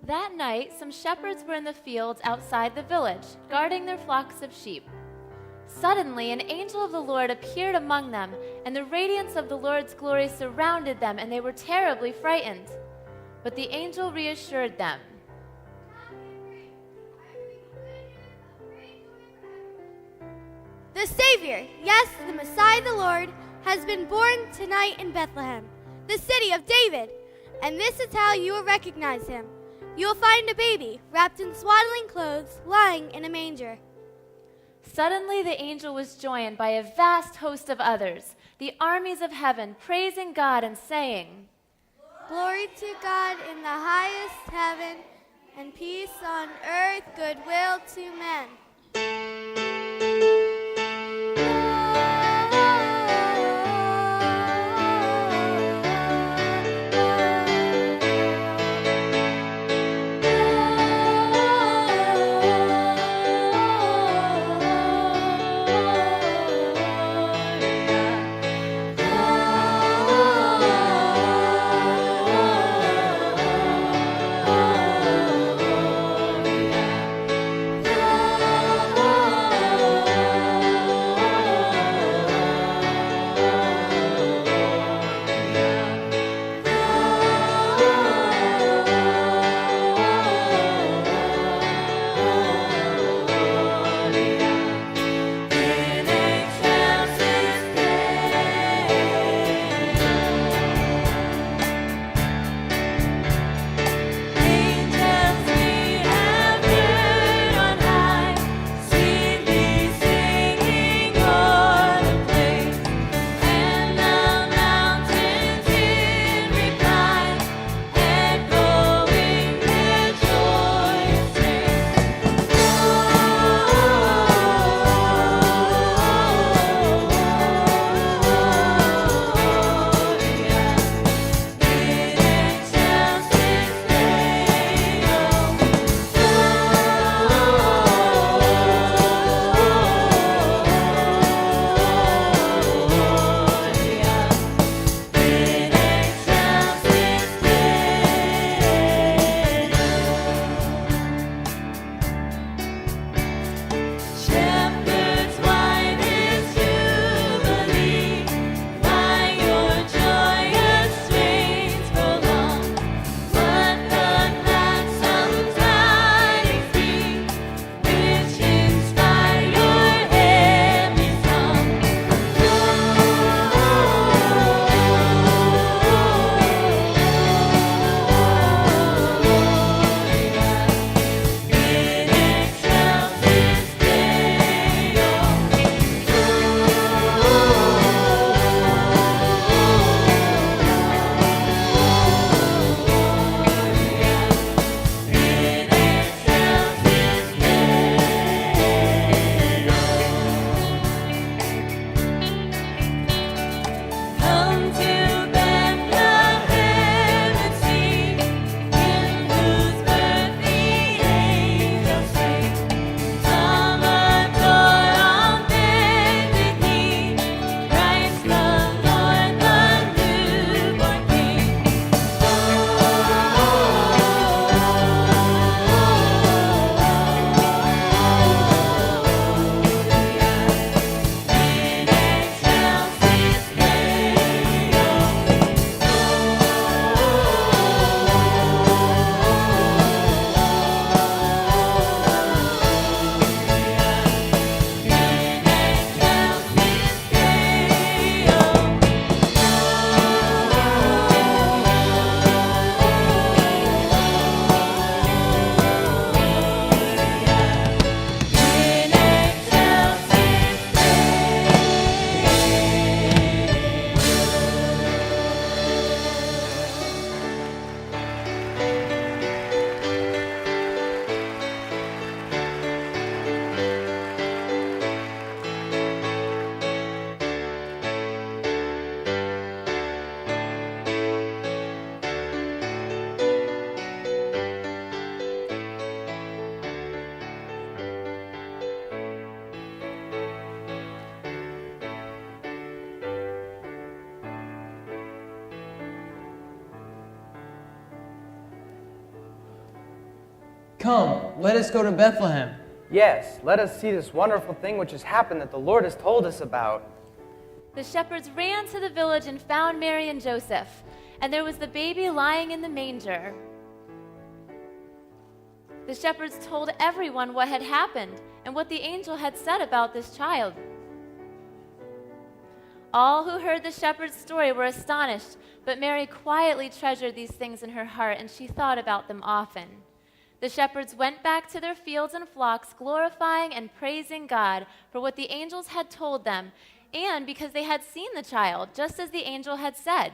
That night, some shepherds were in the fields outside the village, guarding their flocks of sheep. Suddenly, an angel of the Lord appeared among them, and the radiance of the Lord's glory surrounded them, and they were terribly frightened. But the angel reassured them. The Savior, yes, the Messiah, the Lord, has been born tonight in Bethlehem, the city of David. And this is how you will recognize him. You will find a baby wrapped in swaddling clothes, lying in a manger. Suddenly the angel was joined by a vast host of others, the armies of heaven, praising God and saying, Glory to God in the highest heaven, and peace on earth, goodwill to men. Come, let us go to Bethlehem. Yes, let us see this wonderful thing which has happened that the Lord has told us about. The shepherds ran to the village and found Mary and Joseph, and there was the baby lying in the manger. The shepherds told everyone what had happened and what the angel had said about this child. All who heard the shepherd's story were astonished, but Mary quietly treasured these things in her heart, and she thought about them often. The shepherds went back to their fields and flocks, glorifying and praising God for what the angels had told them, and because they had seen the child, just as the angel had said.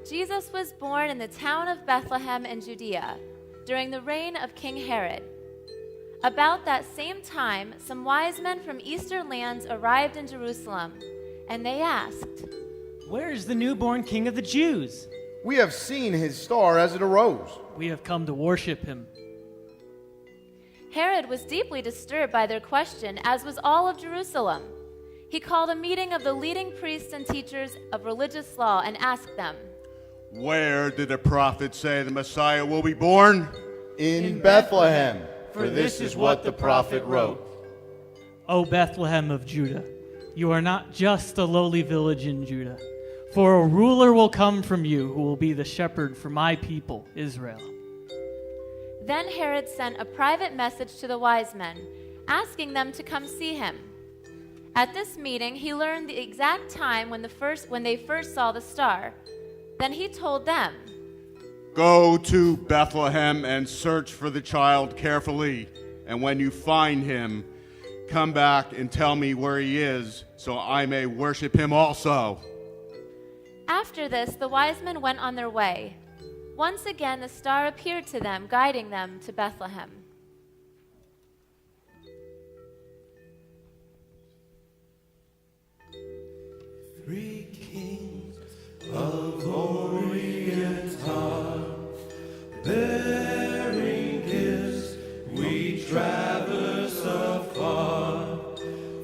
Jesus was born in the town of Bethlehem in Judea during the reign of King Herod. About that same time, some wise men from eastern lands arrived in Jerusalem, and they asked, "Where is the newborn King of the Jews? We have seen his star as it arose. We have come to worship him." Herod was deeply disturbed by their question, as was all of Jerusalem. He called a meeting of the leading priests and teachers of religious law and asked them, "Where did the prophet say the Messiah will be born?" In Bethlehem, for this is what the prophet wrote. O Bethlehem of Judah, you are not just a lowly village in Judah, for a ruler will come from you who will be the shepherd for my people, Israel. Then Herod sent a private message to the wise men, asking them to come see him. At this meeting, he learned the exact time when they first saw the star. Then he told them, "Go to Bethlehem and search for the child carefully, and when you find him, come back and tell me where he is, so I may worship him also." After this, the wise men went on their way. Once again, the star appeared to them, guiding them to Bethlehem. Three kings of Orient are bearing gifts. We traverse afar,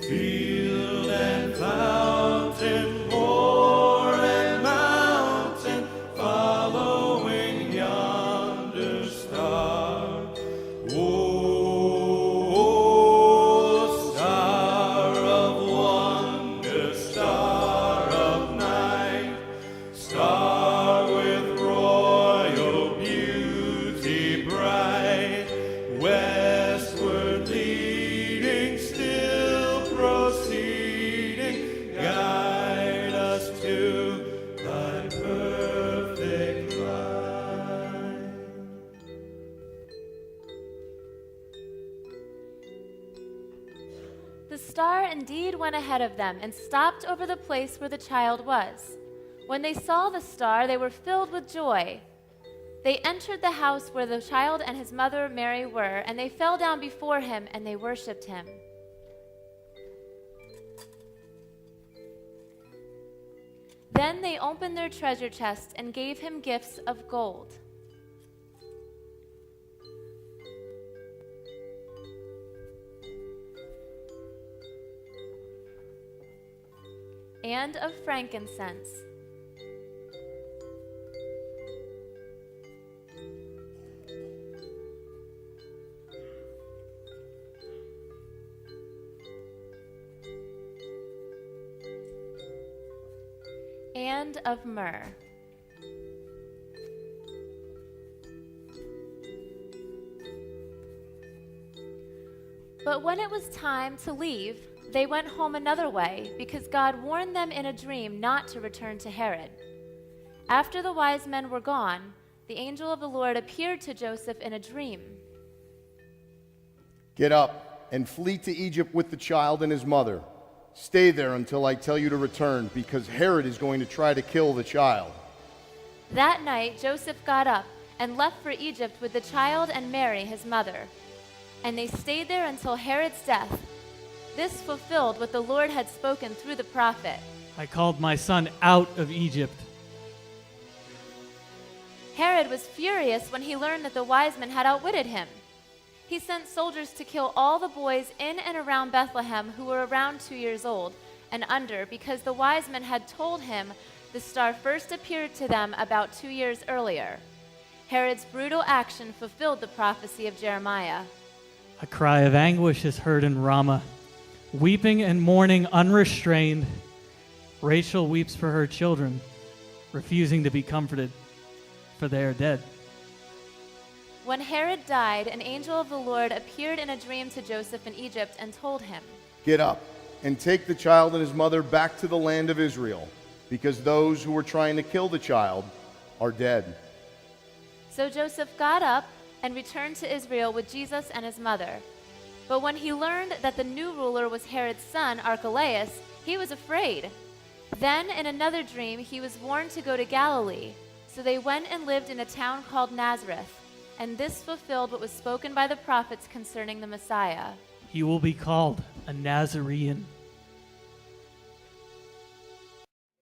field and fountain, moor and mountain, following yonder star. Oh, star of wonder, star of night, star with royal beauty bright, westward leading, still proceeding, guide us to thy perfect light. The star indeed went ahead of them and stopped over the place where the child was. When they saw the star, they were filled with joy. They entered the house where the child and his mother Mary were, and they fell down before him and they worshipped him. Then they opened their treasure chest and gave him gifts of gold, and of frankincense, and of myrrh. But when it was time to leave, they went home another way, because God warned them in a dream not to return to Herod. After the wise men were gone, the angel of the Lord appeared to Joseph in a dream. Get up and flee to Egypt with the child and his mother. Stay there until I tell you to return, because Herod is going to try to kill the child. That night, Joseph got up and left for Egypt with the child and Mary, his mother. And they stayed there until Herod's death. This fulfilled what the Lord had spoken through the prophet. I called my son out of Egypt. Herod was furious when he learned that the wise men had outwitted him. He sent soldiers to kill all the boys in and around Bethlehem who were around 2 years old and under, because the wise men had told him the star first appeared to them about 2 years earlier. Herod's brutal action fulfilled the prophecy of Jeremiah. A cry of anguish is heard in Ramah, weeping and mourning unrestrained. Rachel weeps for her children, refusing to be comforted, for they are dead. When Herod died, an angel of the Lord appeared in a dream to Joseph in Egypt and told him, Get up and take the child and his mother back to the land of Israel, because those who were trying to kill the child are dead. So Joseph got up and returned to Israel with Jesus and his mother. But when he learned that the new ruler was Herod's son, Archelaus, he was afraid. Then, in another dream, he was warned to go to Galilee. So they went and lived in a town called Nazareth. And this fulfilled what was spoken by the prophets concerning the Messiah. He will be called a Nazarene.